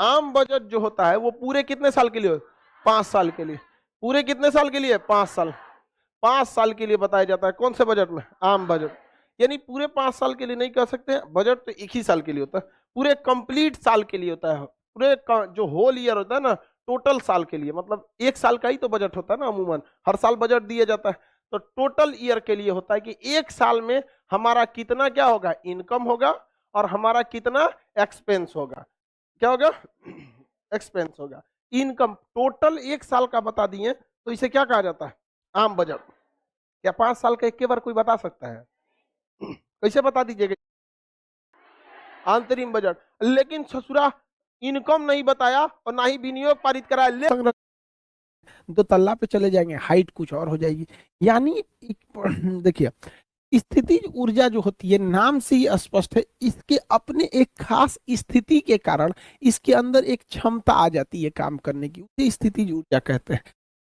आम बजट जो होता है वो पूरे कितने साल के लिए? 5 साल के लिए। पूरे कितने साल के लिए? 5 साल। 5 साल के लिए बताया जाता है कौन से बजट में? आम बजट। यानी पूरे 5 साल के लिए नहीं कह सकते, बजट तो एक ही साल के लिए होता है, पूरे कंप्लीट साल के लिए होता है, पूरे जो होल ईयर होता है ना, टोटल साल के लिए, मतलब एक साल का ही तो बजट होता है ना, अमूमन हर साल बजट दिया जाता है। तो टोटल ईयर के लिए होता है कि एक साल में हमारा कितना क्या होगा? इनकम होगा, और हमारा कितना एक्सपेंस होगा? क्या होगा? एक्सपेंस होगा। इनकम टोटल एक साल का बता दिए तो इसे क्या कहा जाता है? आम बजट। क्या 5 साल का एक के बार कोई बता सकता है? कैसे बता दीजिएगा? अंतरिम बजट। लेकिन ससुरा इनकम नहीं बताया और ना ही विनियोग पारित कराया, दो तल्ला पे चले जाएंगे, हाइट कुछ और हो जाएगी। यानी देखिए, स्थितिज ऊर्जा जो होती है नाम से ही स्पष्ट है, इसके अपने एक खास स्थिति के कारण इसके अंदर एक क्षमता आ जाती है काम करने की, उसे स्थितिज ऊर्जा कहते हैं।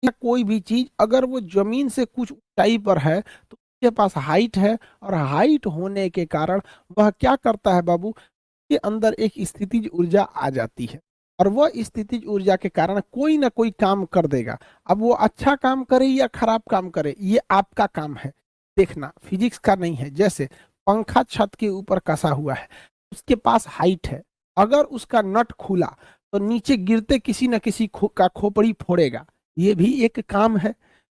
या कोई भी चीज अगर वो जमीन से कुछ ऊंचाई पर है तो उसके पास हाइट है, और हाइट होने के कारण वह क्या करता है बाबू, के अंदर एक स्थितिज ऊर्जा आ जाती है, और वह स्थितिज ऊर्जा के कारण कोई ना कोई काम कर देगा। अब वो अच्छा काम करे या खराब काम करे ये आपका काम है देखना, फिजिक्स का नहीं है। जैसे पंखा छत के ऊपर कसा हुआ है, उसके पास हाइट है, अगर उसका नट खुला तो नीचे गिरते किसी न किसी का खोपड़ी फोड़ेगा, ये भी एक काम है।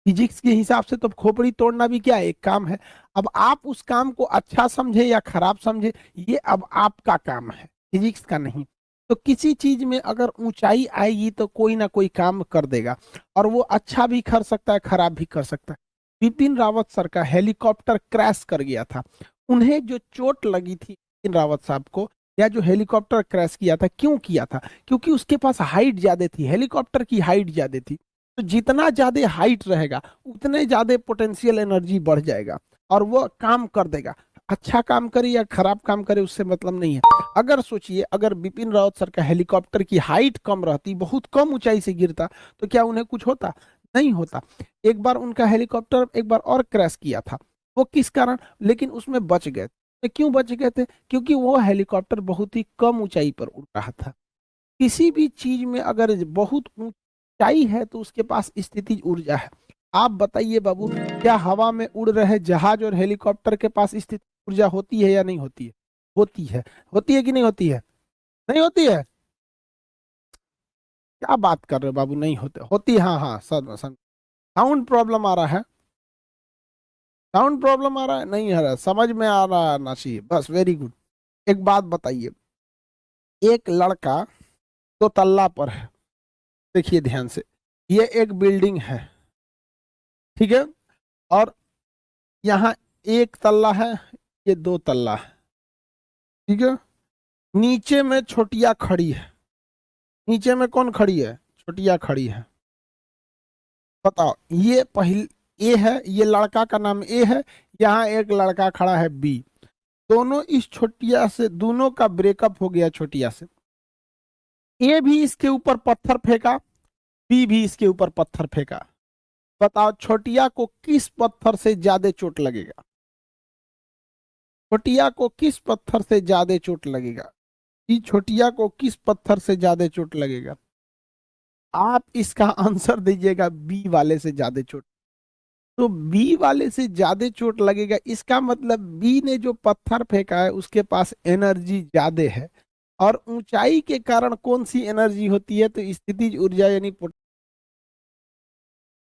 फिजिक्स के हिसाब से तो खोपड़ी तोड़ना भी क्या है? एक काम है। अब आप उस काम को अच्छा समझे या खराब समझे ये अब आपका काम है, फिजिक्स का नहीं। तो किसी चीज में अगर ऊंचाई आएगी तो कोई ना कोई काम कर देगा, और वो अच्छा भी कर सकता है, खराब भी कर सकता है। बिपिन रावत सर का हेलीकॉप्टर क्रैश कर गया था, उन्हें जो चोट लगी थी बिपिन रावत साहब को, या जो हेलीकॉप्टर क्रैश किया था, क्यों किया था? क्योंकि उसके पास हाइट ज्यादा थी, हेलीकॉप्टर की हाइट ज्यादा थी। तो जितना ज्यादा हाइट रहेगा उतने ज्यादा पोटेंशियल एनर्जी बढ़ जाएगा, और वो काम कर देगा। अच्छा काम करे या खराब काम करे उससे मतलब नहीं है। अगर सोचिए, अगर बिपिन रावत सर का हेलीकॉप्टर की हाइट कम रहती, बहुत कम ऊंचाई से गिरता, तो क्या उन्हें कुछ होता? नहीं होता। एक बार उनका हेलीकॉप्टर एक बार और क्रैश किया था, वो किस कारण, लेकिन उसमें बच गए। तो क्यों बच गए थे? क्योंकि वो हेलीकॉप्टर बहुत ही कम ऊंचाई पर उड़ रहा था। किसी भी चीज में अगर बहुत ऊंचाई है तो उसके पास स्थितिज ऊर्जा है। आप बताइए बाबू, क्या हवा में उड़ रहे जहाज और हेलीकॉप्टर के पास स्थितिज ऊर्जा होती है या नहीं होती है? होती है। होती है कि नहीं होती है? नहीं होती है? क्या बात कर रहे हो बाबू, नहीं होते? होती है, हाँ हाँ सर सर। साउंड प्रॉब्लम आ रहा है? साउंड प्रॉब्लम आ रहा है? नहीं आ रहा, समझ में आ रहा है ना चाहिए, बस वेरी गुड। एक बात बताइए, एक लड़का 2 तल्ला पर है, देखिए ध्यान से, ये एक बिल्डिंग है, ठीक है, और यहाँ 1 तल्ला है, ये 2 तल्ला है, ठीक है। नीचे में छोटिया खड़ी है, नीचे में कौन खड़ी है? छोटिया खड़ी है। बताओ, ये पहले ए है, ये लड़का का नाम ए है, यहाँ एक लड़का खड़ा है बी। दोनों इस छोटिया से, दोनों का ब्रेकअप हो गया छोटिया से। ए भी इसके ऊपर पत्थर फेंका, बी भी इसके ऊपर पत्थर फेंका। बताओ छोटिया को किस पत्थर से ज्यादा चोट लगेगा? छोटिया को किस पत्थर से ज्यादा चोट लगेगा? ये छोटिया को किस पत्थर से ज्यादा चोट लगेगा? आप इसका आंसर दीजिएगा, बी वाले से ज्यादा चोट। तो बी वाले से ज्यादा चोट लगेगा, इसका मतलब बी ने जो पत्थर फेंका है उसके पास एनर्जी ज्यादा है। और ऊंचाई के कारण कौन सी एनर्जी होती है? तो स्थितिज ऊर्जा यानी